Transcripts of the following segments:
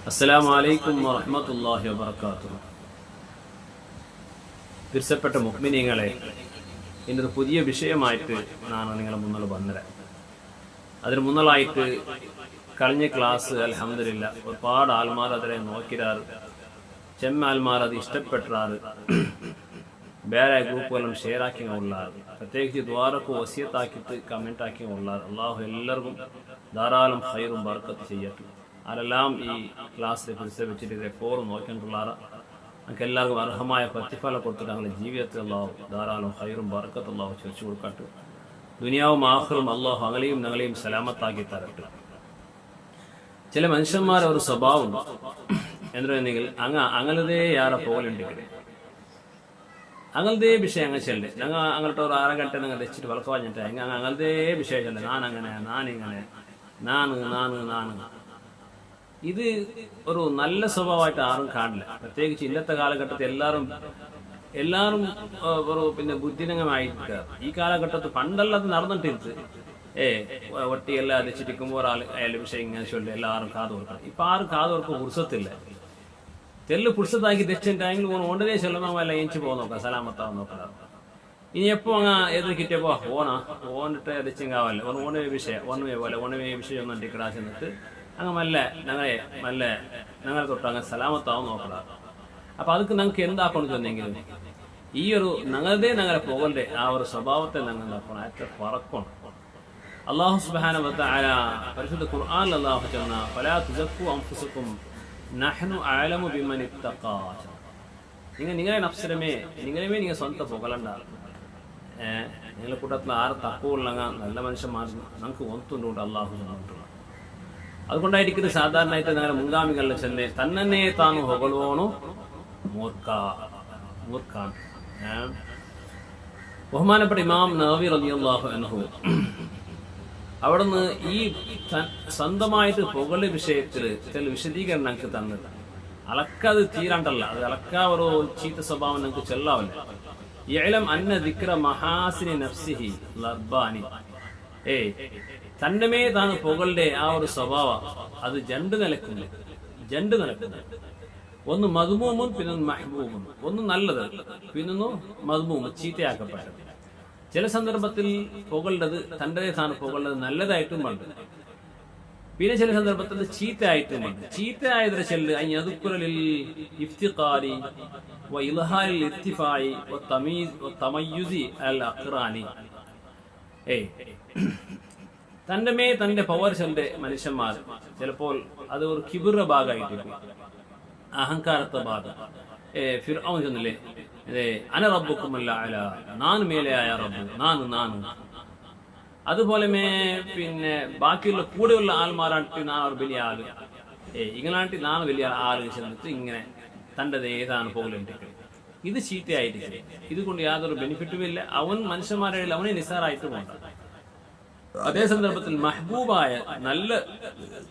അസ്സലാമു അലൈക്കും വറഹ്മത്തുള്ളാഹി വബറകാതുഹു. തിരുസപ്പെട്ട മുഅ്മിനീങ്ങളെ, ഇന്നൊരു പുതിയ വിഷയമായിട്ട് ഞാൻ നിങ്ങളെ മുന്നിൽ വന്നത്. അതിന് മുന്നിലായിട്ട് കഴിഞ്ഞ ക്ലാസ് അൽഹംദുലില്ലാഹ് ഒരുപാട് ആൾമാർ അതിനെ നോക്കിരാറ്, ചെമ്മാൽമാർ അത് ഇഷ്ടപ്പെട്ടാറ്, ಬೇರೆ ಗ್ರೂಪ್ಗಳನ್ನು ಶೇರ್ ಹಾಕಿ ಉಳ್ಳಾರು, ಪ್ರತ್ಯೇಕಿಸಿ ದ್ವಾರಕ್ಕೂ ವಸಿಯತ್ತಾಕಿತ್ತು ಕಮೆಂಟ್ ಹಾಕಿ ಉಳ್ಳಾರು. ಅಲ್ಲಾಹು ಎಲ್ಲರಿಗೂ ധാരാളം ഖൈറും ബർക്കത്ത് ചെയ്യട്ടെ. ആരെല്ലാം ഈ ക്ലാസ്സിൽ പിടിച്ച് വെച്ചിട്ട് എപ്പോഴും നോക്കിയിട്ടുള്ളാറ്, നമുക്ക് എല്ലാവർക്കും അർഹമായ പ്രതിഫലം കൊടുത്തിട്ട് ഞങ്ങളുടെ ജീവിതത്തിൽ അല്ലാഹു ധാരാളം ഖൈറും ബർക്കത്ത് അല്ലാഹു ചൊരിച്ചു കൊടുക്കട്ടെ. ദുനിയാവും ആഖിറും അല്ലാഹു ഞങ്ങളെയും ഞങ്ങളെയും സലാമത്താക്കി തരട്ടെ. ചില മനുഷ്യന്മാരെ ഒരു സ്വഭാവം എന്തെങ്കിൽ അങ്ങനതേ യാറെ പോകലുണ്ടെങ്കിൽ അങ്ങനത്തെ വിഷയം അങ്ങനെ ചെല്ലേ, ഞങ്ങൾ അങ്ങോട്ട് ഒരു 6 ಗಂಟೆ ഞങ്ങൾ വെച്ചിട്ട് വളക്ക് പറഞ്ഞിട്ട് അങ്ങനത്തെ വിഷയം ചെല്ലേ, ഞാനങ്ങനെ ഞാനിങ്ങനെ നാണ്. ഇത് ഒരു നല്ല സ്വഭാവമായിട്ട് ആരും കാണില്ല. പ്രത്യേകിച്ച് ഇന്നത്തെ കാലഘട്ടത്തിൽ എല്ലാവരും ഒരു ബുദ്ധിനങ്ങമായിട്ട് ഈ കാലഘട്ടത്തിൽ പണ്ടെല്ലാം നടന്നിട്ടിരുത്ത് ഒട്ടിയെല്ലാം വെച്ചിട്ടിരിക്കുമ്പോൾ അയാളുടെ വിഷയം ഇങ്ങനെ ചൊല്ലി എല്ലാവരും കാത് കൊടുക്കണം. ഇപ്പൊ ആരും കാത് കൊടുക്കാൻ കുറിസത്തില്ല. തെല്ല് പുരുഷത്താക്കി തെറ്റുണ്ടെങ്കിൽ ഉടനെ ചെല്ലുമ്പോൾ എല്ലാം എഞ്ചിച്ച് പോകാൻ നോക്കാം, സലാമത്താവാൻ നോക്കാം. ഇനി എപ്പോ ഏത് കിട്ടിയപ്പോ ഓണിട്ട് തെച്ചിങ്കാവല്ലേ ഓണവേ വിഷയം ഓണവേ വിഷയം ഒന്നും കിടാ ചെന്നിട്ട് അങ്ങ് ഞങ്ങളെ തൊട്ട് അങ്ങ് സലാമത്താവും നോക്കണം. അപ്പൊ അതൊക്കെ ഞങ്ങൾക്ക് എന്താക്കണം ചെന്നെങ്കിലും ഈ ഒരു ഞങ്ങളെ പോകണ്ടേ ആ ഒരു സ്വഭാവത്തെ ഞങ്ങൾ എന്താക്കണം, ഏറ്റവും കുറക്കണം. അല്ലാഹു സുബ്ഹാനഹു വ തആല പരിശുദ്ധ ഖുർആനിൽ അല്ലാഹു ചെന്ന ഫലാ തുസക്കു അൻഫുസകും നഹ്നു അഅലമു ബിമൻ ഇത്തഖാ. നിങ്ങളെ നഫ്സിനെ നിങ്ങൾ സ്വന്തം പുകഴണ്ടാണ്. നിങ്ങളുടെ കൂട്ടത്തിൽ ആറ് തക്കുള്ള നല്ല മനുഷ്യന്മാർ നമുക്ക് ഒത്തുണ്ട് അള്ളാഹു പറഞ്ഞിട്ടുള്ള. അതുകൊണ്ടായിരിക്കുന്നത് സാധാരണയായിട്ട് ഞങ്ങളുടെ മുൻഗാമികളിൽ ചെന്ന് തന്നെ താನು ಹೊಗಳೋನು മൂർഖാൻ. ബഹുമാനപ്പെട്ട ഇമാം നവവി റളിയല്ലാഹു അൻഹു അവിടുന്ന് ഈ സ്വന്തമായിട്ട് പുകഴ് വിഷയത്തിൽ ചില വിശദീകരണം ഞങ്ങൾക്ക് തന്നത്. അലക്കത് തീരാണ്ടല്ല, അത് അലക്ക ഒരു ചീത്ത സ്വഭാവം ഞങ്ങൾക്ക് ചെല്ലാവില്ല. യഅലം അന്ന ദിക്ര മഹാസിനി നഫ്സിഹി ലർബാനി. തന്നമേ താൻ പുകളുടെ ആ ഒരു സ്വഭാവം അത് രണ്ട് നിലക്കുണ്ട്. ഒന്ന് മദ്മൂമും പിന്നൊന്ന് മഹ്ബൂബും. ഒന്ന് നല്ലത്, പിന്നൊന്ന് മദ്മൂമും ചീത്തയാക്കപ്പെട്ടത്. ചില സന്ദർഭത്തിൽ പുകളുള്ളത് തൻ്റെ താൻ പുകളുള്ളത് നല്ലതായിട്ടും ഉണ്ട്, പിന്നെ ചില സന്ദർഭത്തിൽ ചീത്തയായിട്ടും ഉണ്ട്. ചീത്തയായതിനെ ചെല്ല് അയ്യതുക്കുറലിൽ ഇഫ്തിഖാരി വ ഇൽഹാലിൽ ഇർതിഫായി വ തമയ്യുസി അൽ അഖ്റാനി. തന്റെ പവർ ചെല്ലെ മനുഷ്യന്മാർ ചിലപ്പോൾ അത് ഒരു കിബിറ ഭാഗമായിട്ടിരിക്കും, അഹങ്കാരത്തെ ഭാഗം. ഫിർഔൻ ചെന്നില്ലേ, അന റബ്ബുക്കുമല്ല അല, നാൻ മേലെയായ റബ്ബ്, നാന്. അതുപോലെ പിന്നെ ബാക്കിയുള്ള കൂടെയുള്ള ആൾമാരാട്ടി നാ ഒരു വലിയ ആള്, ഇങ്ങനാട്ടി നാണ് വലിയ ആള് ചെന്നിട്ട് ഇങ്ങനെ തൻ്റെ ഏതാണ് പോകലുണ്ട്. ഇത് ചീത്തയായിട്ട് ഇതുകൊണ്ട് യാതൊരു ബെനിഫിറ്റും ഇല്ല. അവൻ മനുഷ്യന്മാരെ അവനെ നിസാറായിട്ട് പോകണ്ട. അതേ സന്ദർഭത്തിൽ മഹ്ബൂബായ നല്ല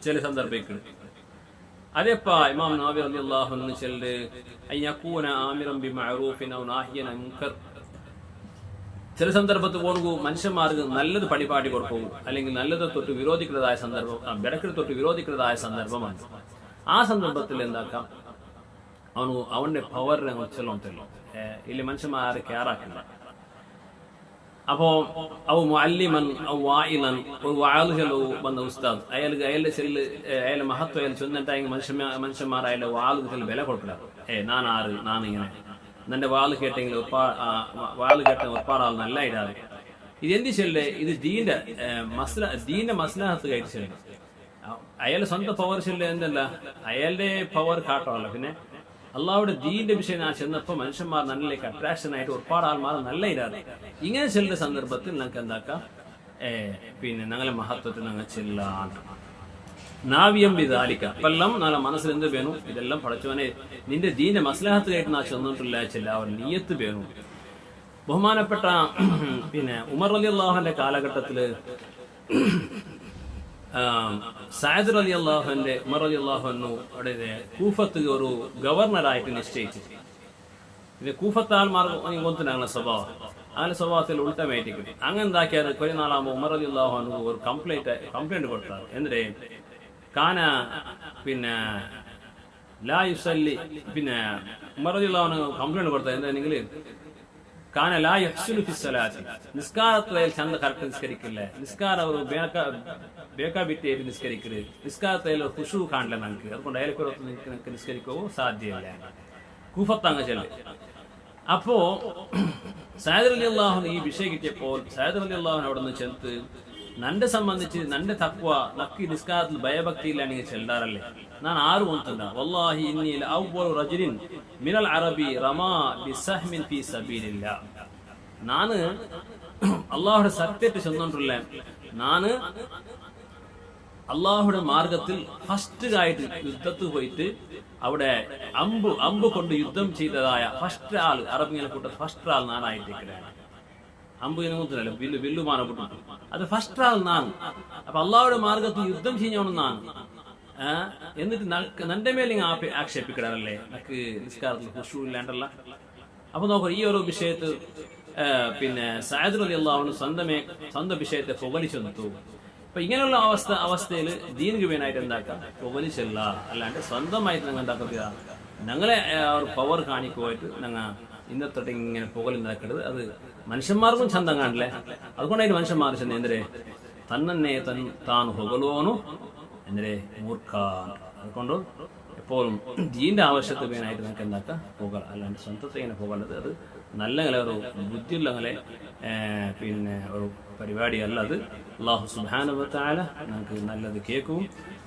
ചില സന്ദർഭങ്ങൾ അതെപ്പാ ഇമാം നവവി റളിയല്ലാഹു അൻഹു ചെല്ല് അയ്യകൂന ആമിറൻ ബിമഅറൂഫിൻ ഔ നാഹിയൻ അൻ മുൻകർ. ചില സന്ദർഭത്തിൽ പോകും മനുഷ്യന്മാർക്ക് നല്ലത് പടിപാടി കൊടുക്കും, അല്ലെങ്കിൽ നല്ലത് തൊട്ട് വിരോധിക്കുന്നതായ സന്ദർഭം, ബെടക്കിൽ തൊട്ട് വിരോധിക്കുന്നതായ സന്ദർഭമാണ്. ആ സന്ദർഭത്തിൽ എന്താക്കാം, അവന്റെ പവറിനെ ചെല്ലോത്തല്ലോ ഇല്ല മനുഷ്യന്മാരെ കെയറാക്കില്ല. അപ്പോ അവ മുഅല്ലിമൻ ഔ വായിലൻ, ഒരു വാല് ചെല്ലു വന്ന ഉസ്താദ് അയാളുടെ മഹത്വം അയാൾ ചെന്നിട്ടായെങ്കിൽ മനുഷ്യന്മാർ അയാളുടെ വാല് ചെല്ലു വില കൊടുക്കില്ല. നാനിങ്ങനെ നിന്റെ വാല് കേട്ടെങ്കിൽ വാല് കേട്ട ഒരുപാട് ആൾ നല്ല ഇടാതെ. ഇത് എന്ത് ചെല്ലേ, ഇത് ദീന്റെ മസ്ലഹത്ത് കയറ്റി ചെല്ലും. അയാളുടെ സ്വന്തം പവർ ചെല്ല് എന്തല്ല, അയാളുടെ പവർ കാട്ടമല്ല. പിന്നെ അള്ളാഹുടെ ദീന്റെ വിഷയം ഞാൻ ചെന്നപ്പോ മനുഷ്യന്മാർ നല്ലേക്ക് അട്രാക്ഷൻ ആയിട്ട് ഒരുപാട് ആൾമാർ നല്ല ഇടാതെ. ഇങ്ങനെ ചെല്ലുന്ന സന്ദർഭത്തിൽ ഞങ്ങൾക്ക് എന്താക്കാം, പിന്നെ ഞങ്ങളെ മഹത്വത്തിൽ ഞങ്ങൾ ചെല്ലാൻ നാവിയം വിധാലിക്ക. അപ്പെല്ലാം നാളെ മനസ്സിൽ എന്ത് വേണു, ഇതെല്ലാം പഠിച്ചവനെ നിന്റെ ദീന്റെ മസ്ലഹത്ത് കേട്ട് നാ ചെന്നിട്ടില്ല ചെല്ല അവർ നിയത്ത് വേണു. ബഹുമാനപ്പെട്ട പിന്നെ ഉമർ റളിയല്ലാഹുവിന്റെ കാലഘട്ടത്തില് സഅദ് റളിയല്ലാഹുവിന്റെ ഉമർ റളിയല്ലാഹു അൻഹു അവിടെ കൂഫത്ത് ഒരു ഗവർണറായിട്ട് നിശ്ചയിച്ചു. ഇത് കൂഫത്താൽമാർ കൊന്തിനാണ് സ്വഭാവം. അങ്ങനെ സ്വഭാവത്തിൽ ഉൾട്ടമേറ്റിക്കും. അങ്ങനെ എന്താക്കിയാൽ കുറെ നാളാകുമ്പോൾ ഉമർ റളിയല്ലാഹു അൻഹു ഒരു കംപ്ലൈന്റ് കൊടുത്താൽ എന്നിട്ട് കാന പിന്നെ ലാ യുസല്ലി പിന്നെ ഉമർ റളിയല്ലാഹു അൻഹു കംപ്ലൈന്റ് കൊടുത്തത് എന്താണെങ്കിൽ കാന ലാ യഹ്സുനു ഫി സ്വലാത്തി നിസ്കാരത്തിൽ ചന്ത കറക്റ്റ് നിസ്കരിക്കില്ല നിസ്കാരം ഒരു ബേക്കാ ബിറ്റ് ചെയ്ത് നിസ്കരിക്കരുത് നിസ്കാരത്തിൽ ഖുശൂ കാണില്ല നമുക്ക് അതുകൊണ്ട് അയാൾക്ക് നിസ്കരിക്കവോ സാധ്യമല്ല കൂഫത്തങ്ങ് ചെല്ലു അപ്പോ സയ്യിദ് റളിയല്ലാഹു അൻഹു ഈ വിഷയം കിട്ടിയപ്പോൾ സയ്യിദ് റളിയല്ലാഹു അൻഹു അവിടെ നിന്ന് ചെന്ന് നന്നെ സംബന്ധിച്ച് നന്റെ തഖ്വ നക്കി നിസ്കാരത്തിൽ ഭയഭക്തി ഇല്ലാണെങ്കിൽ ചെല്ലാറല്ലേ ನಾನು ಆರು ಅಂತಂದ ವಲ್ಲಾಹಿ ಇನ್ನಿ ಲಅವ್ವಲು ರಜುಲಿನ್ ಮಿನಲ್ ಅರಬಿ ರಮಾ ಬಿಸಹ್ಮಿನ್ ಫೀ ಸಬೀಲಿಲ್ಲಾಹ್ ನಾನು അല്ലാഹുവിന്റെ സത്യത്തെ ചെന്നോണ്ടുള്ള ನಾನು അല്ലാഹുവിന്റെ മാർഗത്തിൽ ഫസ്റ്റ് ആയിട്ട് യുദ്ധത്തിൽ പോയിട്ട് അവിടെ അമ്പ് കൊണ്ട് യുദ്ധം ചെയ്തതായ ഫസ്റ്റ് ആൾ അറബികളെ കൂട്ടത്തിൽ ഫസ്റ്റ് ആൾ ഞാനായിട്ടിരിക്കുകയാണ് അമ്പ് ഇനമൊന്നുമല്ല വില്ലുമാന കൂട്ടു അത് ഫസ്റ്റ് ആൾ നാൻ അപ്പൊ അല്ലാഹുവിന്റെ മാർഗത്തിൽ യുദ്ധം ചെയ്യണം നാൻ എന്നിട്ട് നന്റെ മേലെ ആക്ഷേപിക്കണല്ലേ നക്ക് നിസ്കാരത്തിൽ ഖുശൂ ഇല്ലാണ്ടല്ല അപ്പൊ നോക്കൂ ഈ ഒരു വിഷയത്തിൽ പിന്നെ സയ്യിദ് റളിയല്ലാഹു അൻഹു സ്വന്തം വിഷയത്തെ പുകലിച്ചെന്നു അപ്പൊ ഇങ്ങനെയുള്ള അവസ്ഥയിൽ ദീനിക്ക് വേനായിട്ട് എന്താക്കാം പുകലിച്ചല്ല അല്ലാണ്ട് സ്വന്തമായിട്ട് ഞങ്ങൾ എന്താക്കുക ഞങ്ങളെ ഒരു പവർ കാണിക്കുമായിട്ട് ഞങ്ങൾ ഇന്നത്തോട്ട് ഇങ്ങനെ പുകലുണ്ടാക്കരുത് അത് മനുഷ്യന്മാർക്കും ചന്തം കാണില്ലേ അതുകൊണ്ടായിട്ട് മനുഷ്യന്മാർ ചെന്ന് എന്തിരെ തന്നെ താൻ പുകലോനു എന്തിരെ മൂർഖ അതുകൊണ്ട് എപ്പോഴും ദീന്റെ ആവശ്യത്തിന് വേനായിട്ട് നമുക്ക് എന്താക്കാം പുക അല്ലാണ്ട് സ്വന്തത്തെ ഇങ്ങനെ പുകലത് അത് നല്ല ഒരു ബുദ്ധിയുള്ളങ്ങളെ പിന്നെ ഒരു പരിപാടിയല്ല അത് അല്ലാഹു സുബ്ഹാനഹു വ തആല നമുക്ക് നല്ലത് കേൾക്കും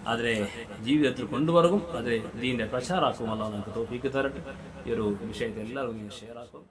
അതിനെ ജീവിതത്തിൽ കൊണ്ടുവരും അതിനെ ദീന്റെ പ്രചാരാക്കും അല്ലാഹു നമുക്ക് തൗഫീഖ് തരട്ടെ ഈ ഒരു വിഷയത്തെ എല്ലാവരും ഷെയർ ആക്കും